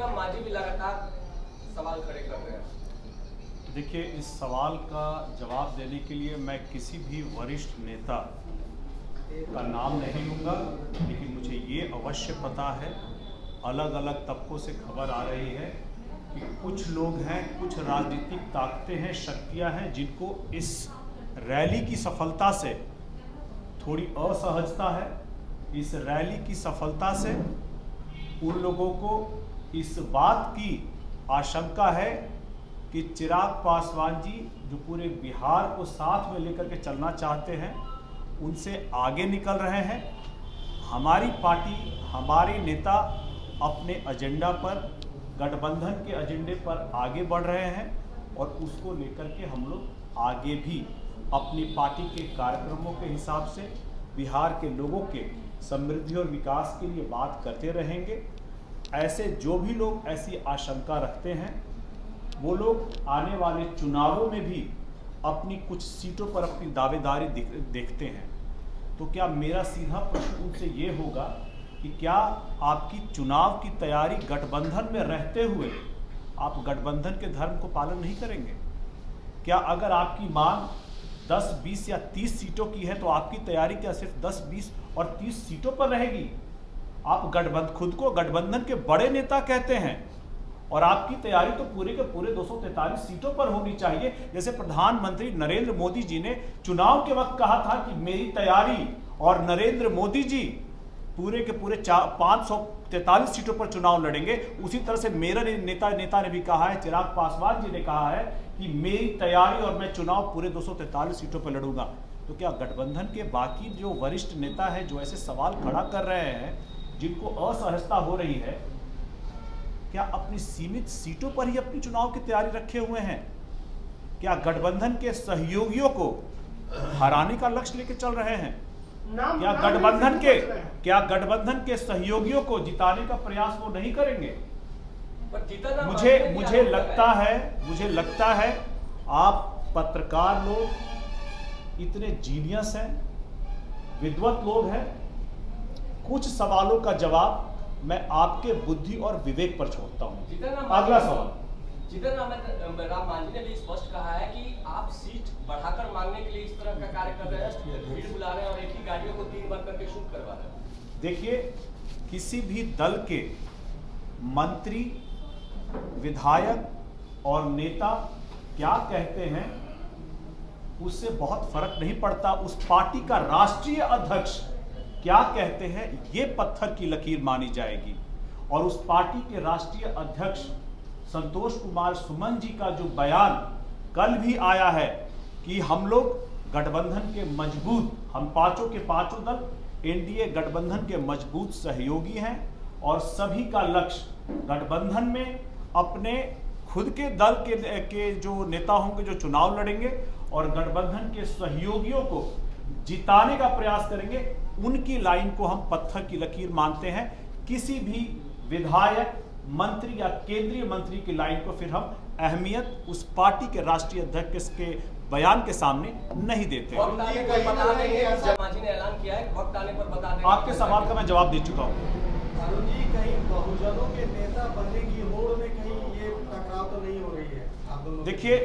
राम मांझी भी लगातार सवाल खड़े कर रहे हैं। देखिए, इस सवाल का जवाब देने के लिए मैं किसी भी वरिष्ठ नेता का नाम नहीं लूँगा, लेकिन मुझे ये अवश्य पता है, अलग अलग तबकों से खबर आ रही है कि कुछ लोग हैं, कुछ राजनीतिक ताकतें हैं, शक्तियां हैं, जिनको इस रैली की सफलता से थोड़ी असहजता है। इस रैली की सफलता से उन लोगों को इस बात की आशंका है कि चिराग पासवान जी, जो पूरे बिहार को साथ में लेकर के चलना चाहते हैं, उनसे आगे निकल रहे हैं। हमारी पार्टी, हमारे नेता अपने एजेंडा पर, गठबंधन के एजेंडे पर आगे बढ़ रहे हैं और उसको लेकर के हम लोग आगे भी अपनी पार्टी के कार्यक्रमों के हिसाब से बिहार के लोगों के समृद्धि और विकास के लिए बात करते रहेंगे। ऐसे जो भी लोग ऐसी आशंका रखते हैं, वो लोग आने वाले चुनावों में भी अपनी कुछ सीटों पर अपनी दावेदारी देखते हैं। तो क्या मेरा सीधा प्रश्न उनसे ये होगा कि क्या आपकी चुनाव की तैयारी गठबंधन में रहते हुए आप गठबंधन के धर्म को पालन नहीं करेंगे? क्या अगर आपकी मांग 10, 20 या 30 सीटों की है, तो आपकी तैयारी क्या सिर्फ 10, 20 और 30 सीटों पर रहेगी? आप खुद को गठबंधन के बड़े नेता कहते हैं और आपकी तैयारी तो पूरे के पूरे 243 सीटों पर होनी चाहिए। जैसे प्रधानमंत्री नरेंद्र मोदी जी ने चुनाव के वक्त कहा था कि मेरी तैयारी, और नरेंद्र मोदी जी पूरे के पूरे 543 सीटों पर चुनाव लड़ेंगे। उसी तरह से मेरा नेता ने भी कहा है, चिराग पासवान जी ने कहा है कि मेरी तैयारी और मैं चुनाव पूरे 243 सीटों पर लड़ूंगा। तो क्या गठबंधन के बाकी जो वरिष्ठ नेता है, जो ऐसे सवाल खड़ा कर रहे हैं, जिनको असहजता हो रही है, क्या अपनी सीमित सीटों पर ही अपनी चुनाव की तैयारी रखे हुए हैं? क्या गठबंधन के सहयोगियों को हराने का लक्ष्य लेकर चल रहे हैं? क्या गठबंधन के सहयोगियों को जिताने का प्रयास वो नहीं करेंगे? मुझे लगता है आप पत्रकार लोग इतने जीनियस हैं, विद्वत लोग हैं। कुछ सवालों का जवाब मैं आपके बुद्धि और विवेक पर छोड़ता हूं। अगला सवाल। राम मांझी ने भी स्पष्ट कहा है कि आप सीट बढ़ाकर मांगने के लिए इस तरह का कार्य कर रहे हैं, भीड़ बुला रहे हैं और एक ही गाड़ियों को 3 बार करके शूट करवा रहे हैं। देखिए, किसी भी दल के मंत्री, विधायक और नेता क्या कहते हैं, उससे बहुत फर्क नहीं पड़ता। उस पार्टी का राष्ट्रीय अध्यक्ष क्या कहते हैं, ये पत्थर की लकीर मानी जाएगी। और उस पार्टी के राष्ट्रीय अध्यक्ष संतोष कुमार सुमन जी का जो बयान कल भी आया है कि हम लोग गठबंधन के मजबूत, हम पांचों के पांचों दल एनडीए गठबंधन के मजबूत सहयोगी हैं और सभी का लक्ष्य गठबंधन में अपने खुद के दल के जो नेता होंगे, जो चुनाव लड़ेंगे और गठबंधन के सहयोगियों को जिताने का प्रयास करेंगे, उनकी लाइन को हम पत्थर की लकीर मानते हैं। किसी भी विधायक, मंत्री या केंद्रीय मंत्री की लाइन को फिर हम अहमियत उस पार्टी के राष्ट्रीय अध्यक्ष के बयान के सामने नहीं देते। मांझी ने ऐलान किया है, वक्त आने पर बता देंगे। आपके सवाल का मैं जवाब दे चुका हूँ। कहीं बहुजनों के नेता बनने की होड़ में कहीं ये टकराव तो नहीं हो रही है आप दोनों? देखिए,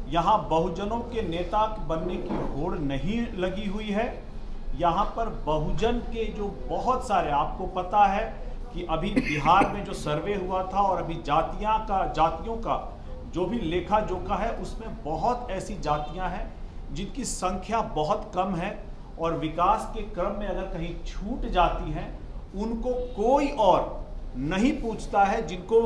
यहाँ बहुजनों के नेता बनने की होड़ नहीं लगी हुई है। यहाँ पर बहुजन के जो बहुत सारे, आपको पता है कि अभी बिहार में जो सर्वे हुआ था और अभी जातियों का जो भी लेखा जोखा है, उसमें बहुत ऐसी जातियां हैं जिनकी संख्या बहुत कम है और विकास के क्रम में अगर कहीं छूट जाती हैं, उनको कोई और नहीं पूछता है, जिनको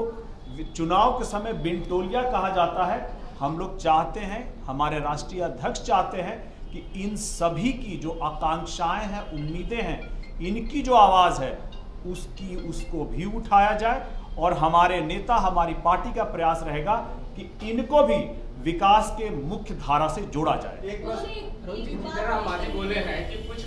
चुनाव के समय बिनटोलिया कहा जाता है। हम लोग चाहते हैं, हमारे राष्ट्रीय अध्यक्ष चाहते हैं कि इन सभी की जो आकांक्षाएं हैं, उम्मीदें हैं, इनकी जो आवाज़ है, उसको भी उठाया जाए। और हमारे नेता, हमारी पार्टी का प्रयास रहेगा कि इनको भी विकास के मुख्य धारा से जोड़ा जाए। एक बार बोले हैं कि कुछ